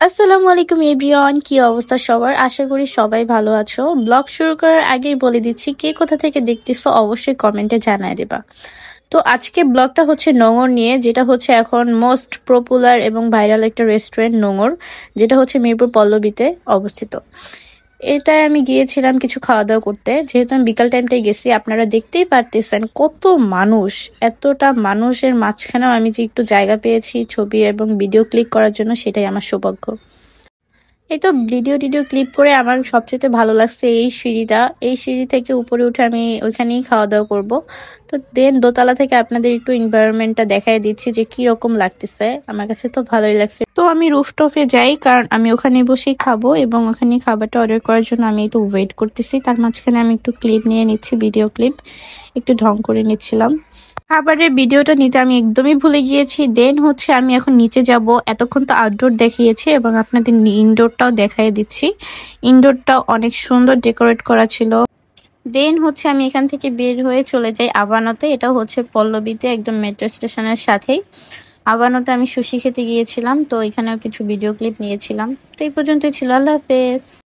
আসসালামু আলাইকুম এভরিওয়ান, কি অবস্থা সবার? আশা করি সবাই ভালো আছো। ব্লগ শুরু করার আগেই বলে দিচ্ছি, কে কোথা থেকে দেখতেছো অবশ্যই কমেন্টে জানায় দিবা। তো আজকে ব্লগটা হচ্ছে নোঙর নিয়ে, যেটা হচ্ছে এখন মোস্ট পপুলার এবং ভাইরাল একটা রেস্টুরেন্ট নোঙর, যেটা হচ্ছে মিরপুর পল্লবীতে অবস্থিত। এটায় আমি গিয়েছিলাম কিছু খাওয়া দাওয়া করতে। যেহেতু আমি বিকাল টাইমটাই গেছি, আপনারা দেখতেই পারতেছেন কত মানুষ। এতটা মানুষের মাঝখানেও আমি যে একটু জায়গা পেয়েছি ছবি এবং ভিডিও ক্লিক করার জন্য, সেটাই আমার সৌভাগ্য। এই তো ভিডিও টিডিও ক্লিপ করে আমার সবচেয়ে ভালো লাগছে এই সিঁড়িটা। এই সিঁড়ি থেকে উপরে উঠে আমি ওইখানেই খাওয়া দাওয়া করব। তো দেন দোতলা থেকে আপনাদের একটু এনভায়রনমেন্টটা দেখাই দিচ্ছি যে কি রকম লাগতেছে। আমার কাছে তো ভালোই লাগছে। তো আমি রুফটপে যাই, কারণ আমি ওখানে বসেই খাবো এবং ওখানে খাবারটা অর্ডার করার জন্য আমি তো ওয়েট করতেছি। তার মাঝখানে আমি একটু ক্লিপ নিয়ে নিচ্ছি, ভিডিও ক্লিপ একটু ঢং করে নিচ্ছিলাম। খাবারের ভিডিওটা নিতে আমি একদমই ভুলে গিয়েছি। দেন হচ্ছে আমি এখন নিচে যাব। এতক্ষণ তো আউটডোর দেখিয়েছি এবং আপনাদের ইনডোরটাও দেখাই দিচ্ছি। ইনডোরটাও অনেক সুন্দর ডেকোরেট করা ছিল। দেন হচ্ছে আমি এখান থেকে বের হয়ে চলে যাই আবানোতে। এটা হচ্ছে পল্লবীতে একদম মেট্রো স্টেশনের সাথেই। আবানোতে আমি সুশি খেতে গিয়েছিলাম, তো এখানেও কিছু ভিডিও ক্লিপ নিয়েছিলাম। তো এই পর্যন্তই ছিল। আল্লাহ হাফেজ।